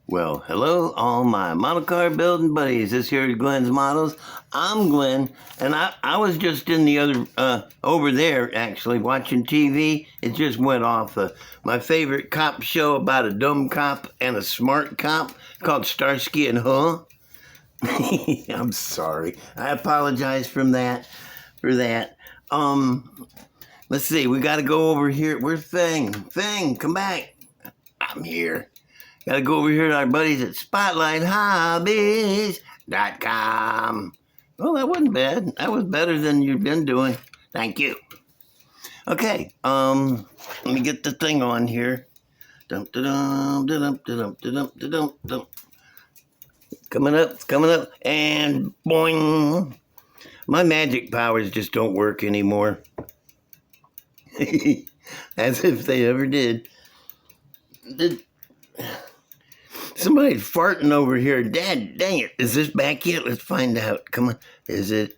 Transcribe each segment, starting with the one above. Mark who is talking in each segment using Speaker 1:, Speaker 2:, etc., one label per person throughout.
Speaker 1: Well, hello, all my model car building buddies. This here is Glenn's Models. I'm Glenn, and I was just in the other, over there, actually, watching TV. It just went off my favorite cop show about a dumb cop and a smart cop called Starsky and Hutch. I'm sorry. I apologize for that. Let's see. We got to go over here. Where's Thing? Thing, come back. I'm here. Got to go over here to our buddies at SpotlightHobbies.com. Well, that wasn't bad. That was better than you've been doing. Thank you. Okay, let me get the thing on here. Dum, da-dum, da-dum, da-dum, da-dum, da-dum, da-dum. Coming up, and boing. My magic powers just don't work anymore. As if they ever did. Somebody's farting over here. Dad, dang it. Is this back yet? Let's find out. Come on. Is it?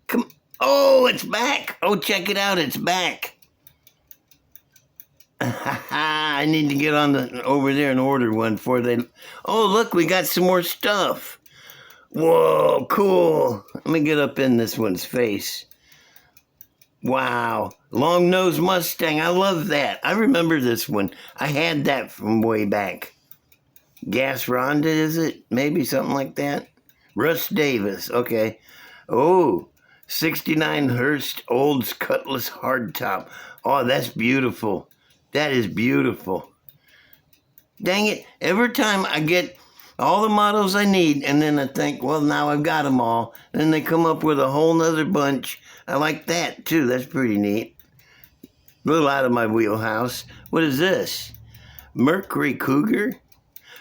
Speaker 1: Come. Oh, it's back. Oh, check it out. It's back. I need to get on over there and order one before they... Oh, look, we got some more stuff. Whoa, cool. Let me get up in this one's face. Wow. Long-nosed Mustang. I love that. I remember this one. I had that from way back. Gas Ronda, is it? Maybe something like that. Russ Davis. Okay. Oh, 69 Hurst Olds Cutlass Hardtop. Oh, that's beautiful. That is beautiful. Dang it. Every time I get all the models I need, and then I think, well, now I've got them all. Then they come up with a whole nother bunch. I like that, too. That's pretty neat. A little out of my wheelhouse. What is this? Mercury Cougar?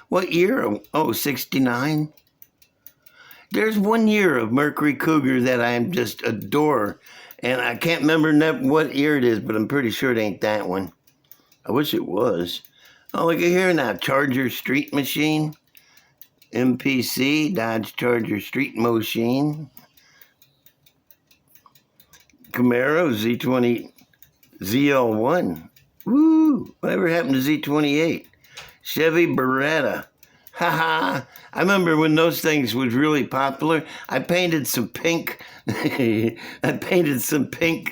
Speaker 1: What year? Oh, 69. There's 1 year of Mercury Cougar that I just adore. And I can't remember what year it is, but I'm pretty sure it ain't that one. I wish it was. Oh, look at here now. Charger Street Machine. MPC, Dodge Charger Street Machine. Camaro Z20 ZL1. Woo! Whatever happened to Z28? Chevy Beretta. Haha. I remember when those things was really popular. I painted some pink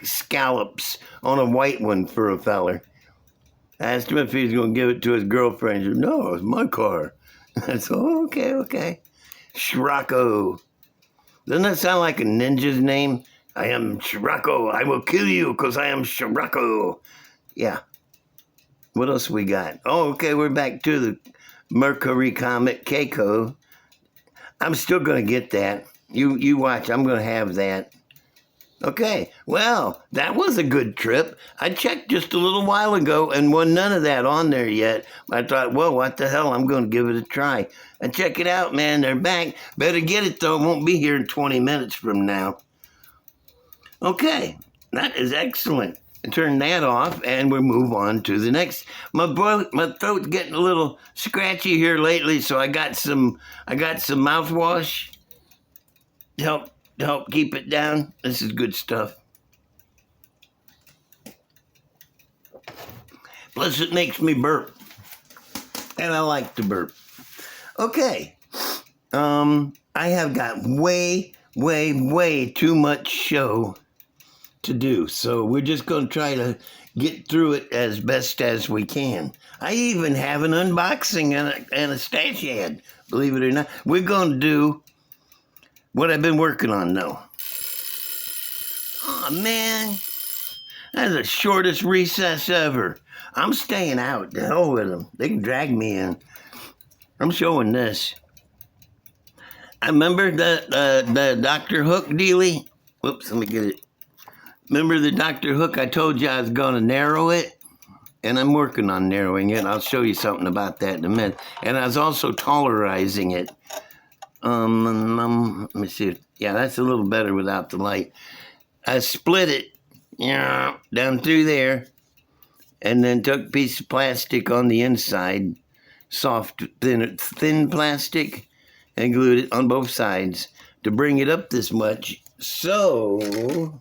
Speaker 1: scallops on a white one for a feller. I asked him if he was going to give it to his girlfriend. He said, no, it's my car. I said, oh, okay. Scirocco. Doesn't that sound like a ninja's name? I am Scirocco. I will kill you because I am Scirocco. Yeah. What else we got? Oh, okay, we're back to the Mercury Comet Keiko. I'm still going to get that. You watch. I'm going to have that. Okay, well, that was a good trip. I checked just a little while ago and wasn't none of that on there yet. I thought, well, what the hell? I'm going to give it a try. And check it out, man. They're back. Better get it, though. It won't be here in 20 minutes from now. Okay, that is excellent. Turn that off, and we'll move on to the next. My throat's getting a little scratchy here lately, so I got some mouthwash to help keep it down. This is good stuff. Plus, it makes me burp, and I like to burp. Okay, I have got way too much show to do, so we're just going to try to get through it as best as we can. I even have an unboxing and a stash ad, believe it or not. We're going to do what I've been working on, though. Oh, man. That's the shortest recess ever. I'm staying out. The hell with them. They can drag me in. I'm showing this. I remember the Dr. Hook dealie. Whoops, let me get it. Remember the Dr. Hook? I told you I was going to narrow it, and I'm working on narrowing it. I'll show you something about that in a minute. And I was also tolerizing it. Let me see. Yeah, that's a little better without the light. I split it, down through there, and then took a piece of plastic on the inside, soft, thin plastic, and glued it on both sides to bring it up this much. So,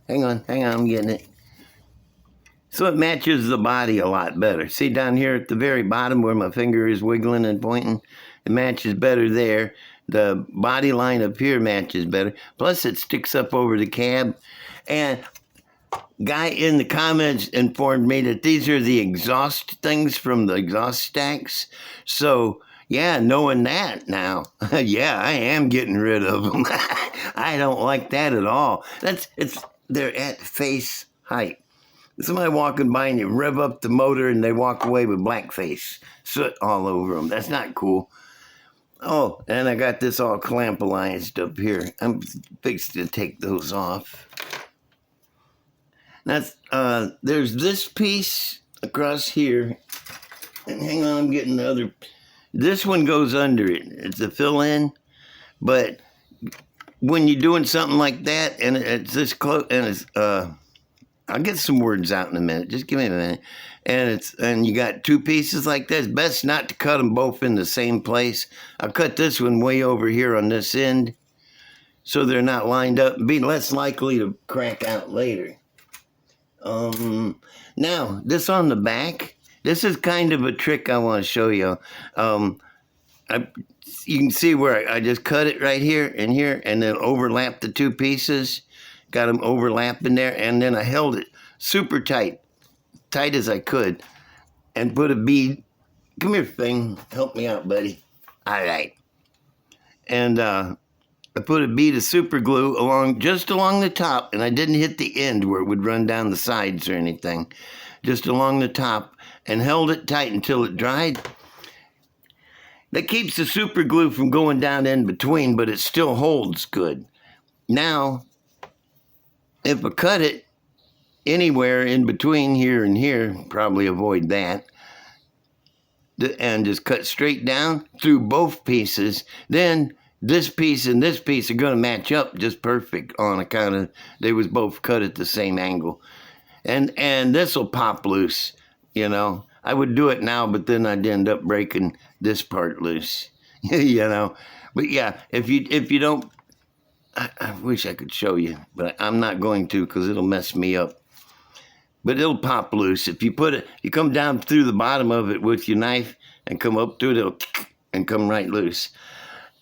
Speaker 1: hang on, I'm getting it. So it matches the body a lot better. See down here at the very bottom where my finger is wiggling and pointing? It matches better there. The body line up here matches better. Plus it sticks up over the cab. And guy in the comments informed me that these are the exhaust things from the exhaust stacks. So yeah, knowing that now, yeah, I am getting rid of them. I don't like that at all. They're at face height. Somebody walking by and you rev up the motor and they walk away with blackface, soot all over them. That's not cool. Oh, and I got this all clampalized up here. I'm fixed to take those off. That's there's this piece across here. And hang on, I'm getting the other. This one goes under it. It's a fill-in, but when you're doing something like that and it's this close, and it's I'll get some words out in a minute. Just give me a minute. And you got two pieces like this. Best not to cut them both in the same place. I'll cut this one way over here on this end, so they're not lined up. Be less likely to crack out later. Now this on the back. This is kind of a trick I want to show you. You can see where I just cut it right here, and then overlap the two pieces. Got them overlapping there, and then I held it super tight as I could, and put a bead. Come here, thing. Help me out, buddy. All right. And I put a bead of super glue just along the top, and I didn't hit the end where it would run down the sides or anything. Just along the top, and held it tight until it dried. That keeps the super glue from going down in between, but it still holds good. Now, if I cut it anywhere in between here and here, probably avoid that, and just cut straight down through both pieces, then this piece and this piece are going to match up just perfect on account of they was both cut at the same angle. And this will pop loose, you know. I would do it now, but then I'd end up breaking this part loose, you know. But yeah, if you don't, I wish I could show you, but I'm not going to because it'll mess me up. But it'll pop loose. If you you come down through the bottom of it with your knife and come up through it, it'll and come right loose.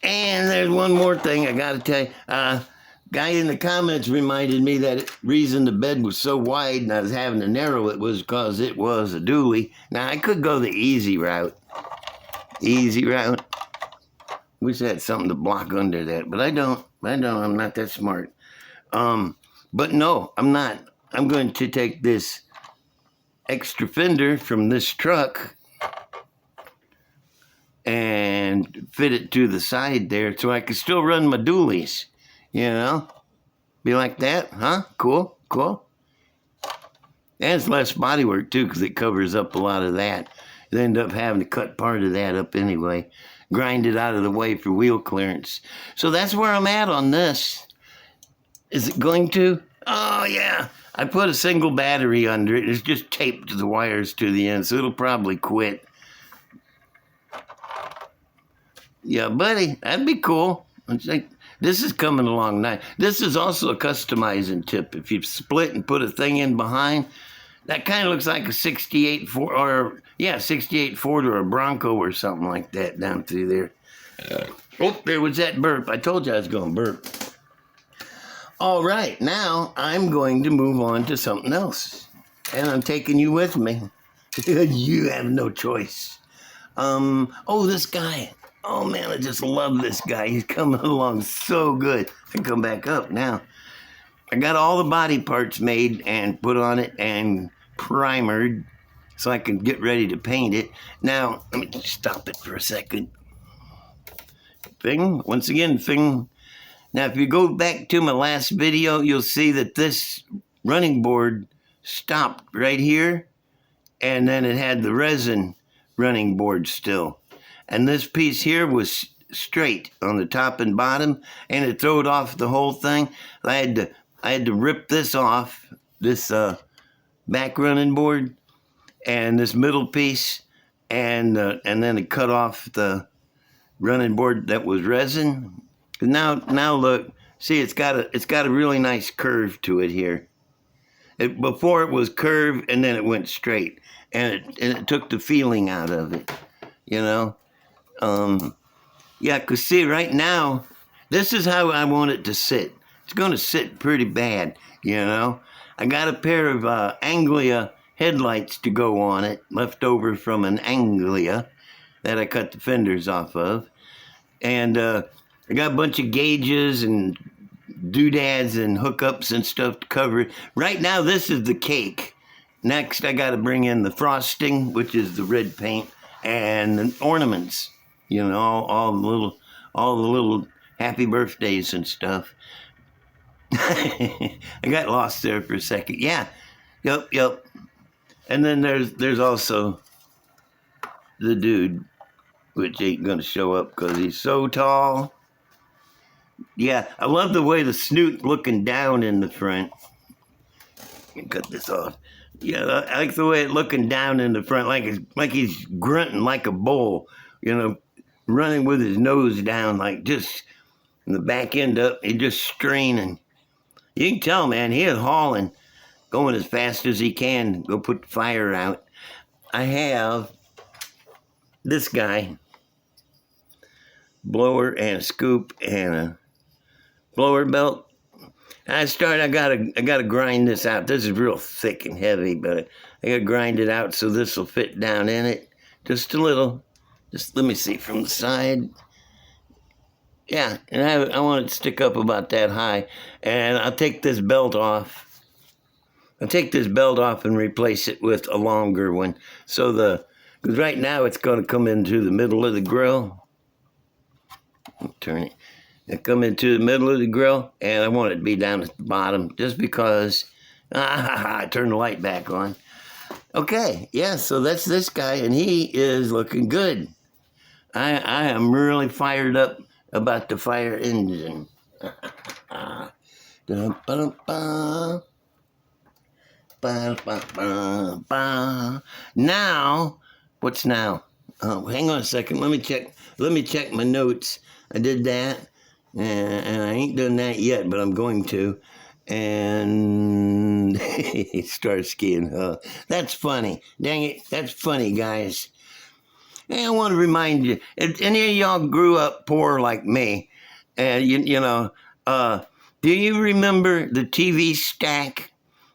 Speaker 1: And there's one more thing I got to tell you. Guy in the comments reminded me that the reason the bed was so wide and I was having to narrow it was because it was a dually. Now, I could go the easy route. Easy route. Wish I had something to block under that, but I don't. I'm not that smart. But no, I'm not. I'm going to take this extra fender from this truck and fit it to the side there so I can still run my dualies. You know? Be like that, huh? Cool, cool. And it's less body work, too, because it covers up a lot of that. You end up having to cut part of that up anyway. Grind it out of the way for wheel clearance. So that's where I'm at on this. Is it going to? Oh, yeah. I put a single battery under it. It's just taped the wires to the end, so it'll probably quit. Yeah, buddy, that'd be cool. It's like, this is coming along nice. This is also a customizing tip. If you split and put a thing in behind, that kind of looks like a 68 Ford, or 68 Ford or a Bronco or something like that down through there. Oh, there was that burp. I told you I was going to burp. All right, now I'm going to move on to something else. And I'm taking you with me. You have no choice. Oh, this guy. Oh, man, I just love this guy. He's coming along so good. I come back up now. I got all the body parts made and put on it and primered so I can get ready to paint it. Now, let me just stop it for a second. Thing. Once again, thing. Now, if you go back to my last video, you'll see that this running board stopped right here, and then it had the resin running board still. And this piece here was straight on the top and bottom, and it throwed off the whole thing. I had to rip this off, this back running board, and this middle piece, and then it cut off the running board that was resin. Now look, see, it's got a really nice curve to it here. Before it was curved and then it went straight, and it took the feeling out of it, you know. Yeah, because see, right now, this is how I want it to sit. It's going to sit pretty bad, you know. I got a pair of Anglia headlights to go on it, left over from an Anglia that I cut the fenders off of. And I got a bunch of gauges and doodads and hookups and stuff to cover it. Right now, this is the cake. Next, I got to bring in the frosting, which is the red paint, and the ornaments. You know, all the little happy birthdays and stuff. I got lost there for a second. Yeah, yep. And then there's also the dude, which ain't gonna show up because he's so tall. Yeah, I love the way the snoot looking down in the front. Cut this off. Yeah, I like the way it looking down in the front, like he's grunting like a bull. You know, running with his nose down, like just the back end up, he's just straining. You can tell, man, he is hauling, going as fast as he can, go put the fire out. I have this guy, blower and a scoop and a blower belt. I gotta grind this out. This is real thick and heavy, but I gotta grind it out so this will fit down in it just a little. Just let me see from the side. Yeah, and I want it to stick up about that high. And I'll take this belt off. I'll take this belt off and replace it with a longer one. Because right now it's going to come into the middle of the grill. Turn it. It'll come into the middle of the grill, and I want it to be down at the bottom just because. I turn the light back on. Okay, yeah, so that's this guy, and he is looking good. I am really fired up about the fire engine. Now, what's now? Oh, hang on a second. Let me check my notes. I did that, and I ain't done that yet, but I'm going to. And Starsky and that's funny. Dang it, that's funny, guys. Hey, I want to remind you, if any of y'all grew up poor like me, and do you remember the TV stack?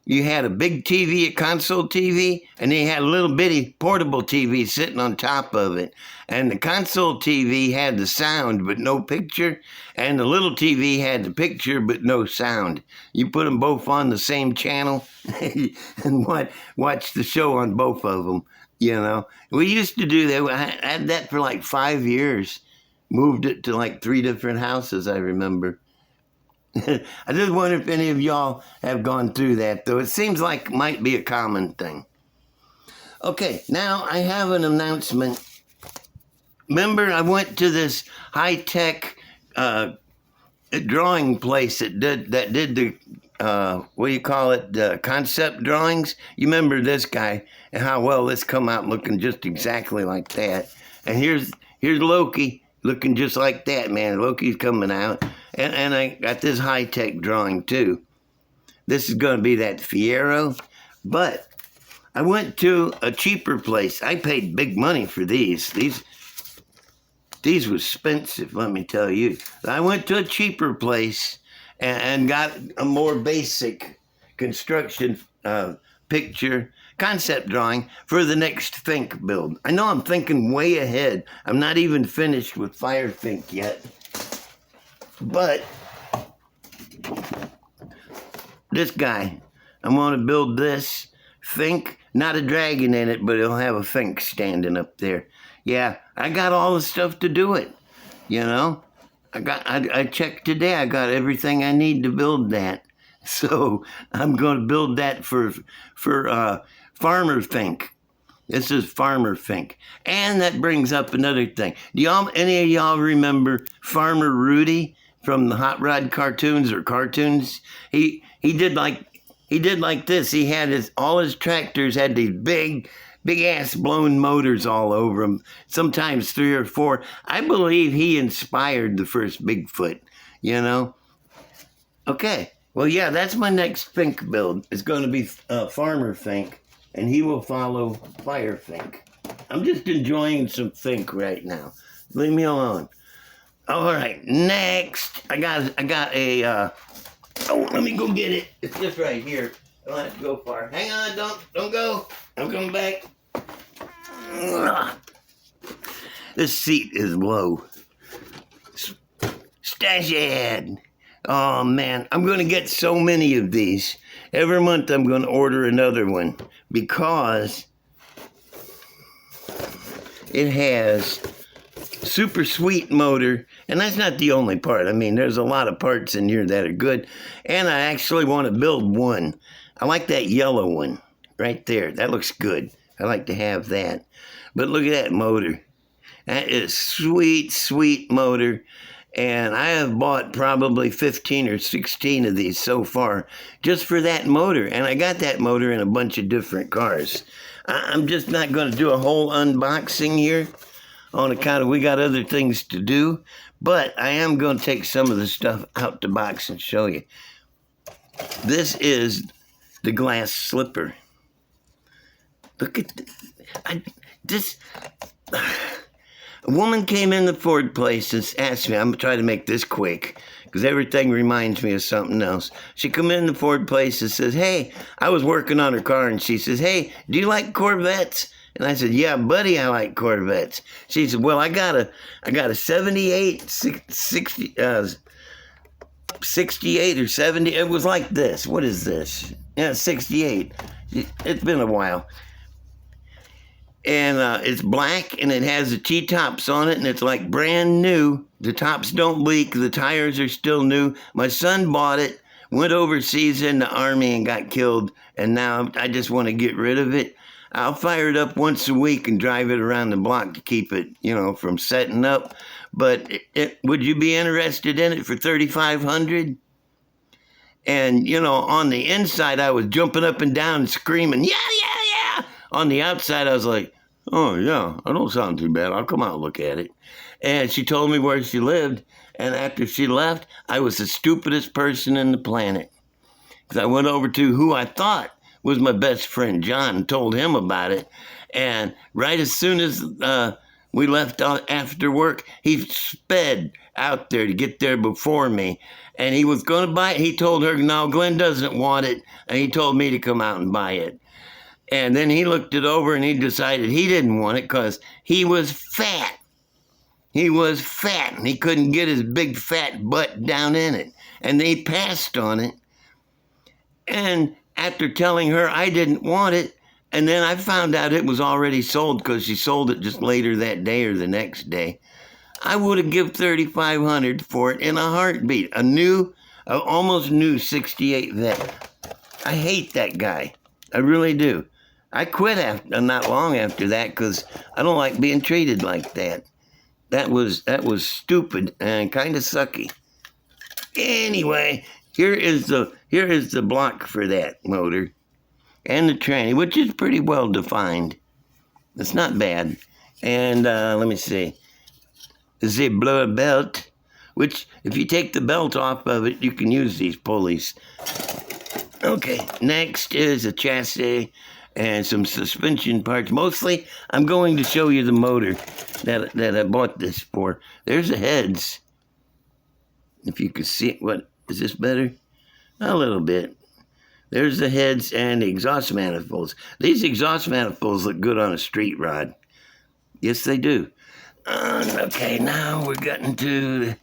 Speaker 1: You had a big TV, a console TV, and then you had a little bitty portable TV sitting on top of it. And the console TV had the sound but no picture, and the little TV had the picture but no sound. You put them both on the same channel and watch the show on both of them. You know, we used to do that. I had that for like 5 years. Moved it to like 3 different houses, I remember. I just wonder if any of y'all have gone through that, though. It seems like it might be a common thing. Okay, now I have an announcement. Remember, I went to this high-tech drawing place that did the concept drawings. You remember this guy and how well this come out looking just exactly like that. And here's Loki looking just like that, man. Loki's coming out. And I got this high-tech drawing too. This is going to be that Fiero. But I went to a cheaper place. I paid big money for these. These were expensive, let me tell you. I went to a cheaper place and got a more basic construction picture concept drawing for the next Think build. I know I'm thinking way ahead. I'm not even finished with Fire Think yet. But this guy, I want to build this Think, not a dragon in it, but it'll have a Think standing up there. Yeah, I got all the stuff to do it, you know. I checked today. I got everything I need to build that. So I'm going to build that for Farmer Think. This is Farmer Think. And that brings up another thing. Any of y'all remember Farmer Rudy from the Hot Rod cartoons or cartoons? He did like this. He had all his tractors had these big ass blown motors all over them, sometimes 3 or 4. I believe he inspired the first Bigfoot, you know. Okay, Well, yeah, that's my next Fink build. It's going to be Farmer Fink, and he will follow Fire Fink. I'm just enjoying some Fink right now. Leave me alone. All right, next, I got a. Let me go get it. It's just right here. I don't have to go far. Hang on, don't go. I'm coming back. Ugh. This seat is low. Stash ad. Oh man, I'm going to get so many of these. Every month I'm going to order another one because it has super sweet motor, and that's not the only part. I mean, there's a lot of parts in here that are good, and I actually want to build one. I like that yellow one right there. That looks good. I like to have that. But look at that motor. That is sweet, sweet motor. And I have bought probably 15 or 16 of these so far just for that motor. And I got that motor in a bunch of different cars. I'm just not going to do a whole unboxing here on account of we got other things to do. But I am going to take some of the stuff out the box and show you. This is the glass slipper. Look at this. A woman came in the Ford place and asked me, I'm going to try to make this quick because everything reminds me of something else. She come in the Ford place and says, hey, I was working on her car, and she says, hey, do you like Corvettes? And I said, yeah, buddy, I like Corvettes. She said, well, I got a 78, 68 or 70. It was like this. What is this? Yeah, 68. It's been a while. And it's black, and it has the T-tops on it, and it's like brand new. The tops don't leak. The tires are still new. My son bought it, went overseas in the Army and got killed, and now I just want to get rid of it. I'll fire it up once a week and drive it around the block to keep it, from setting up. But would you be interested in it for $3,500? And, on the inside, I was jumping up and down and screaming, yeah, yeah, yeah. On the outside, I was like, oh, yeah, I don't sound too bad. I'll come out and look at it. And she told me where she lived. And after she left, I was the stupidest person in the planet. Because I went over to who I thought was my best friend, John, and told him about it. And right as soon as we left after work, he sped out there to get there before me. And he was going to buy it. He told her, no, Glenn doesn't want it. And he told me to come out and buy it. And then he looked it over and he decided he didn't want it because he was fat. He was fat and he couldn't get his big fat butt down in it. And they passed on it. And after telling her I didn't want it, and then I found out it was already sold because she sold it just later that day or the next day, I would have given $3,500 for it in a heartbeat. Almost new 68 Vet. I hate that guy. I really do. I quit not long after that because I don't like being treated like that. That was stupid and kind of sucky. Anyway, here is the block for that motor and the tranny, which is pretty well defined. It's not bad. And let me see. This is a blower belt, which if you take the belt off of it, you can use these pulleys. Okay, next is a chassis and some suspension parts. Mostly, I'm going to show you the motor that I bought this for. There's the heads. If you can see it. What, is this better? A little bit. There's the heads and the exhaust manifolds. These exhaust manifolds look good on a street rod. Yes, they do. Okay, now we're getting to the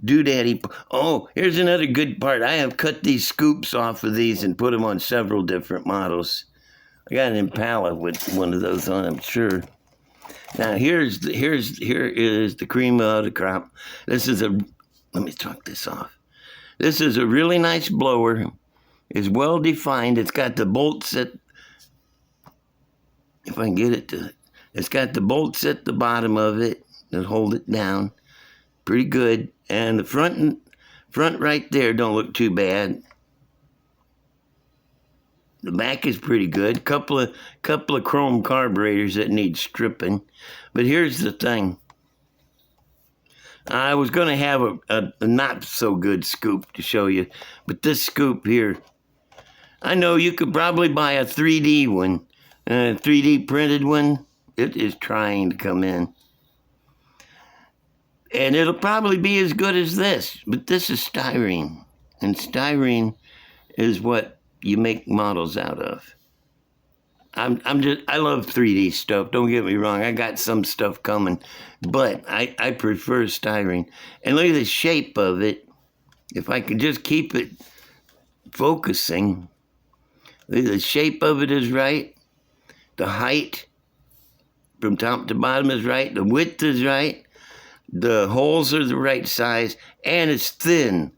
Speaker 1: doodaddy. Oh, here's another good part. I have cut these scoops off of these and put them on several different models. I got an Impala with one of those on, I'm sure. Now here is the cream of the crop. Let me talk this off. This is a really nice blower. It's well defined. It's got the bolts if I can get it to, it's got the bolts at the bottom of it that hold it down. Pretty good. And the front right there don't look too bad. The back is pretty good. Couple of chrome carburetors that need stripping. But here's the thing. I was going to have a not so good scoop to show you, but this scoop here, I know you could probably buy a 3D one, a 3D printed one. It is trying to come in. And it'll probably be as good as this, but this is styrene. And styrene is what you make models out of. I love 3D stuff, don't get me wrong. I got some stuff coming, but I prefer styrene. And look at the shape of it. If I could just keep it focusing, the shape of it is right. The height from top to bottom is right. The width is right. The holes are the right size, and it's thin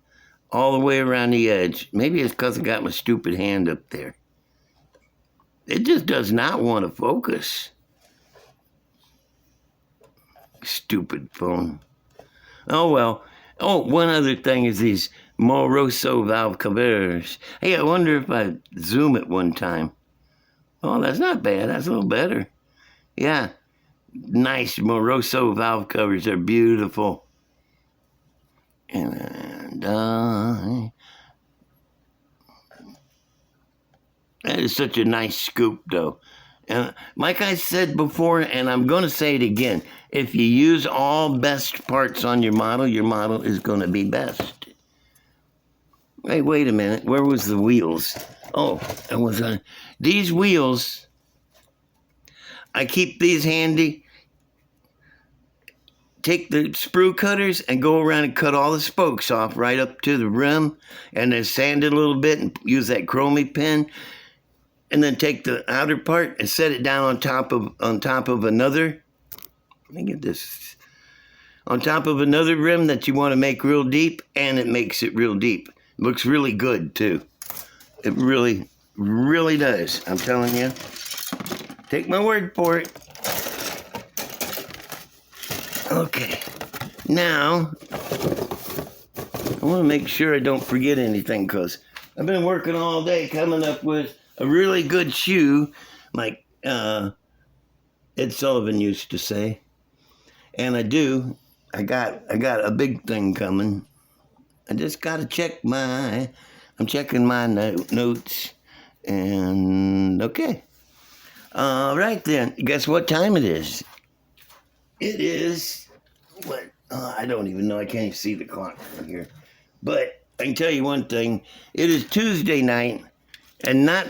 Speaker 1: all the way around the edge. Maybe it's because I got my stupid hand up there. It just does not want to focus. Stupid phone. Oh, well. Oh, one other thing is these Moroso valve covers. Hey, I wonder if I zoom it one time. Oh, that's not bad. That's a little better. Yeah. Nice Moroso valve covers. They're beautiful. And that is such a nice scoop, though. And like I said before, and I'm going to say it again, if you use all best parts on your model is going to be best. Hey, wait a minute. Where was the wheels? Oh, it was these wheels. I keep these handy. Take the sprue cutters and go around and cut all the spokes off right up to the rim, and then sand it a little bit and use that chromie pen, and then take the outer part and set it down on top of another. Let me get this. On top of another rim that you want to make real deep, and it makes it real deep. Looks really good too. It really, really does. I'm telling you. Take my word for it. Okay, now, I want to make sure I don't forget anything, because I've been working all day coming up with a really good shoe, like Ed Sullivan used to say. And I do. I got a big thing coming. I just got to check I'm checking my notes. And, okay. All right, then. Guess what time it is? It is, what? I don't even know. I can't even see the clock from here. But I can tell you one thing. It is Tuesday night, and not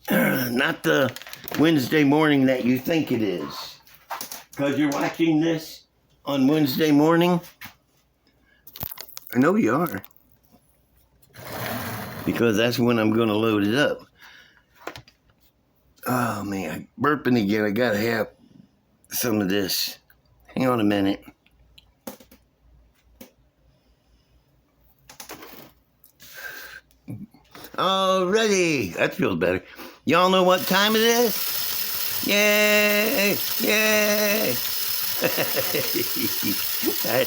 Speaker 1: the Wednesday morning that you think it is. Because you're watching this on Wednesday morning. I know you are. Because that's when I'm going to load it up. Oh, man. I'm burping again. I got to have some of this. Hang on a minute. Alrighty. That feels better. Y'all know what time it is? Yay! Yay! I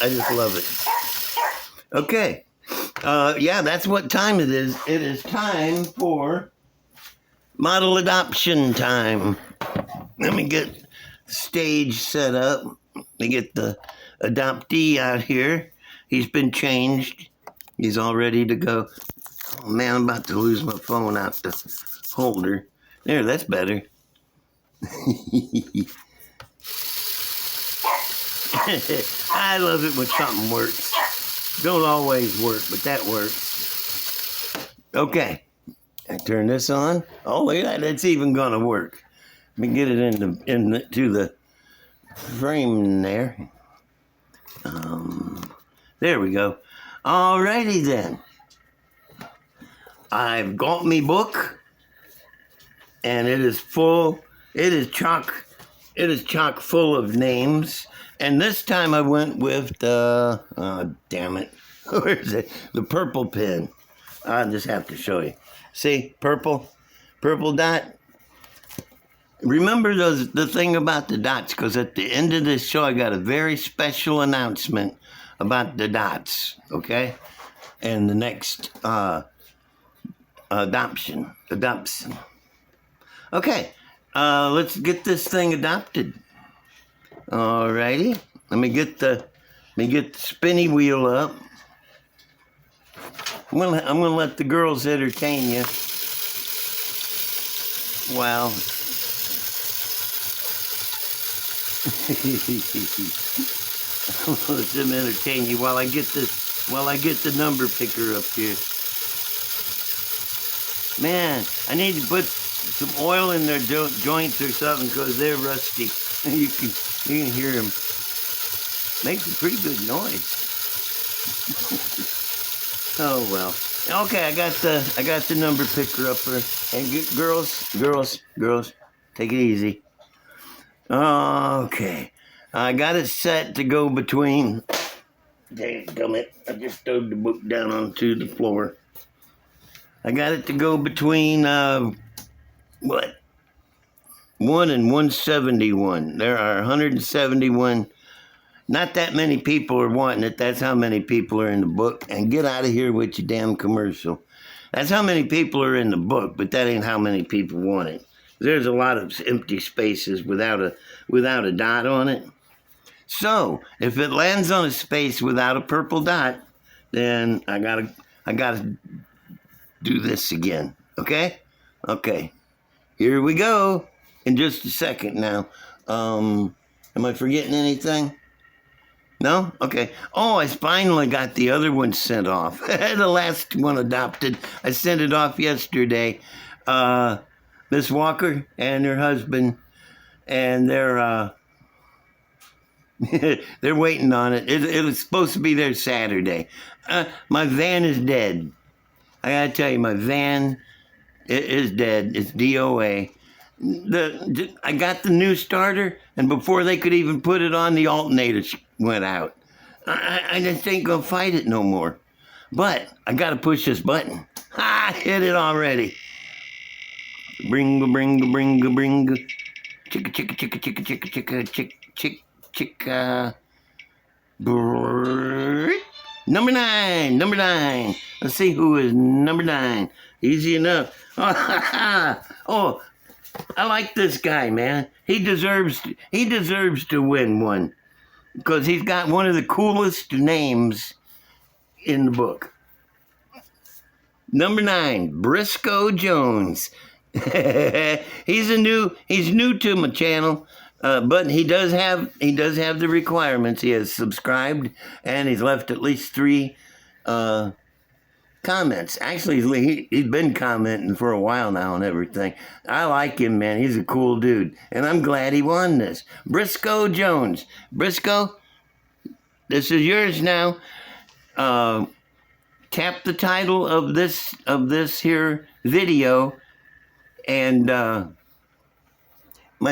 Speaker 1: just love it. Okay. Yeah, that's what time it is. It is time for model adoption time. Let me get the stage set up. Let me get the adoptee out here. He's been changed. He's all ready to go. Oh, man, I'm about to lose my phone out the holder. There, that's better. I love it when something works. Don't always work, but that works. Okay. I turn this on. Oh, look at that. It's even going to work. Let me get it into the frame there. There we go. Alrighty then. I've got me book, and it is full. It is chock full of names. And this time I went with the, oh, damn it. Where is it? The purple pen. I'll just have to show you. See, purple dot. Remember the thing about the dots, because at the end of this show I got a very special announcement about the dots, okay? And the next adoption. Okay, let's get this thing adopted. Alrighty. Let me get the spinny wheel up. I'm gonna let the girls entertain you. Wow. Let them entertain you while I get the number picker up here. Man, I need to put some oil in their joints or something because they're rusty. You can hear them. Makes a pretty good noise. Oh well. Okay, I got the number picker up here. And girls, take it easy. Okay, I got it set to go between. Dadgummit, I just threw the book down onto the floor. I got it to go between 1 and 171. There are 171. Not that many people are wanting it. That's how many people are in the book. And get out of here with your damn commercial. That's how many people are in the book, but that ain't how many people want it. There's a lot of empty spaces without a dot on it. So if it lands on a space without a purple dot, then I gotta do this again. Okay? Okay. Here we go. In just a second now. Am I forgetting anything? No? Okay. Oh, I finally got the other one sent off. The last one adopted. I sent it off yesterday. Miss Walker and her husband, and they're they're waiting on it. It was supposed to be there Saturday. My van is dead. I gotta tell you, my van is dead. It's DOA. I got the new starter, and before they could even put it on, the alternator went out. I just ain't gonna fight it no more. But I gotta push this button. Ha! Hit it already. Bringa, bringa, bringa, bringa. Chicka, chicka, chicka, chicka, chicka, chicka, chick, chicka. Number 9. Let's see who is number 9. Easy enough. Oh, I like this guy, man. He deserves to win one because he's got one of the coolest names in the book. Number 9, Briscoe Jones. He's new to my channel, but he does have the requirements. He has subscribed and he's left at least 3 comments. Actually, he's been commenting for a while now and everything. I like him, man. He's a cool dude, and I'm glad he won this. Briscoe Jones. Briscoe, this is yours now. Tap the title of this here video, and my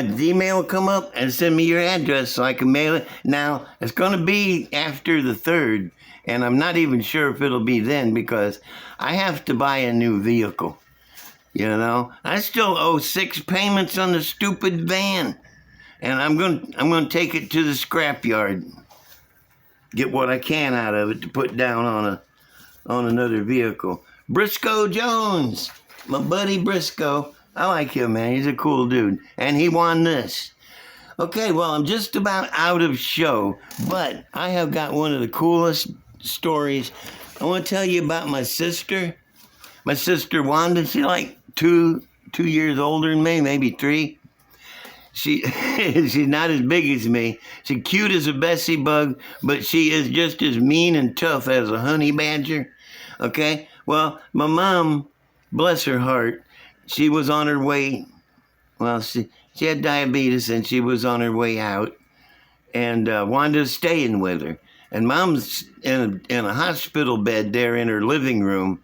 Speaker 1: email will come up and send me your address so I can mail it. Now, it's going to be after the 3rd, and I'm not even sure if it'll be then because I have to buy a new vehicle. You know, I still owe 6 payments on the stupid van, and I'm going to take it to the scrapyard, get what I can out of it to put down on another vehicle. Briscoe Jones, my buddy Briscoe. I like him, man. He's a cool dude. And he won this. Okay, well, I'm just about out of show, but I have got one of the coolest stories. I want to tell you about my sister. My sister Wanda, she's like two years older than me, maybe 3. She's not as big as me. She's cute as a Bessie bug, but she is just as mean and tough as a honey badger. Okay? Well, my mom, bless her heart, she was on her way. Well, she had diabetes and she was on her way out. And Wanda's staying with her. And Mom's in a hospital bed there in her living room,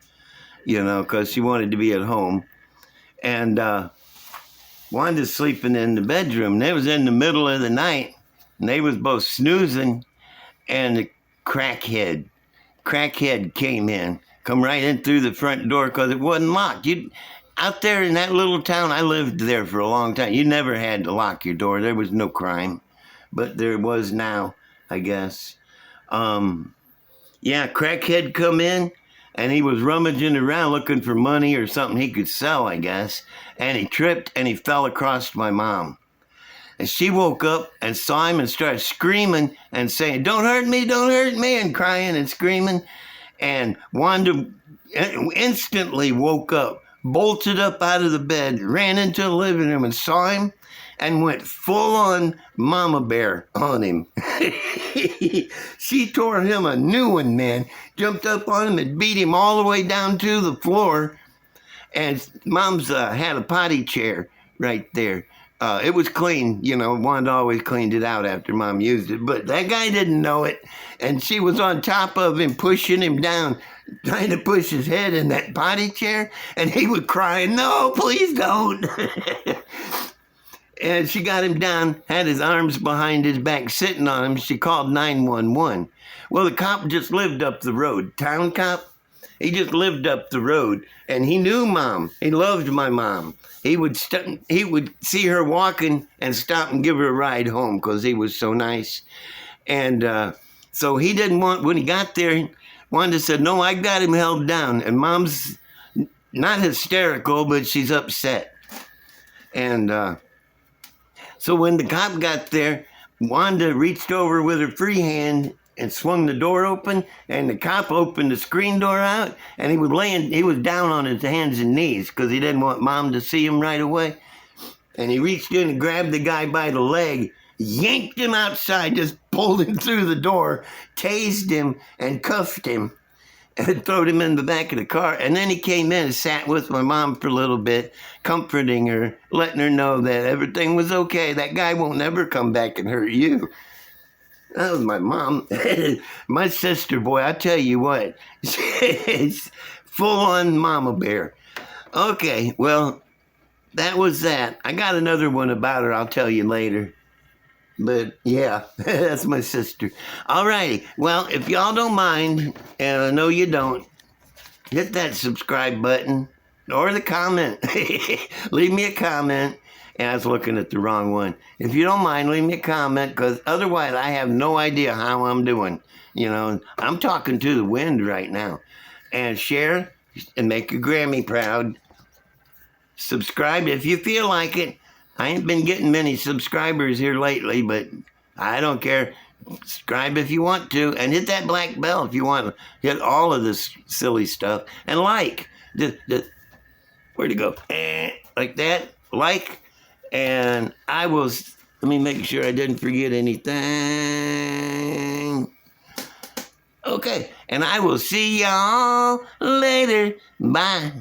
Speaker 1: you know, because she wanted to be at home. And Wanda's sleeping in the bedroom. And it was in the middle of the night. And they was both snoozing. And the crackhead came in. Come right in through the front door because it wasn't locked. Out there in that little town, I lived there for a long time. You never had to lock your door. There was no crime. But there was now, I guess. Yeah, crackhead come in, and he was rummaging around looking for money or something he could sell, I guess. And he tripped, and he fell across my mom. And she woke up and saw him and started screaming and saying, don't hurt me, and crying and screaming. And Wanda instantly woke up, bolted up out of the bed, ran into the living room and saw him and went full on mama bear on him. She tore him a new one, man. Jumped up on him and beat him all the way down to the floor. And Mom's had a potty chair right there. It was clean, you know. Wanda always cleaned it out after Mom used it. But that guy didn't know it. And she was on top of him, pushing him down, trying to push his head in that potty chair. And he was crying, no, please don't. And she got him down, had his arms behind his back, sitting on him. She called 911. Well, the cop just lived up the road. Town cop. He just lived up the road, and he knew Mom. He loved my mom. He would see her walking and stop and give her a ride home because he was so nice. And so he didn't want, when he got there, Wanda said, no, I got him held down. And Mom's not hysterical, but she's upset. And so when the cop got there, Wanda reached over with her free hand and swung the door open, and the cop opened the screen door out, and he was down on his hands and knees because he didn't want Mom to see him right away. And he reached in and grabbed the guy by the leg, yanked him outside, just pulled him through the door, tased him, and cuffed him, and threw him in the back of the car. And then he came in and sat with my mom for a little bit, comforting her, letting her know that everything was okay. That guy won't never come back and hurt you. That was my mom. My sister, boy, I tell you what, she's full-on mama bear. Okay, well, that was that. I got another one about her I'll tell you later. But, yeah, that's my sister. All righty. Well, if y'all don't mind, and I know you don't, hit that subscribe button or the comment. Leave me a comment. And I was looking at the wrong one. If you don't mind, leave me a comment, because otherwise I have no idea how I'm doing. You know, I'm talking to the wind right now. And share and make your Grammy proud. Subscribe if you feel like it. I ain't been getting many subscribers here lately, but I don't care. Subscribe if you want to. And hit that black bell if you want to hit all of this silly stuff. And like. Where'd it go? Like that. Like. And I will, let me make sure I didn't forget anything. Okay, and I will see y'all later. Bye.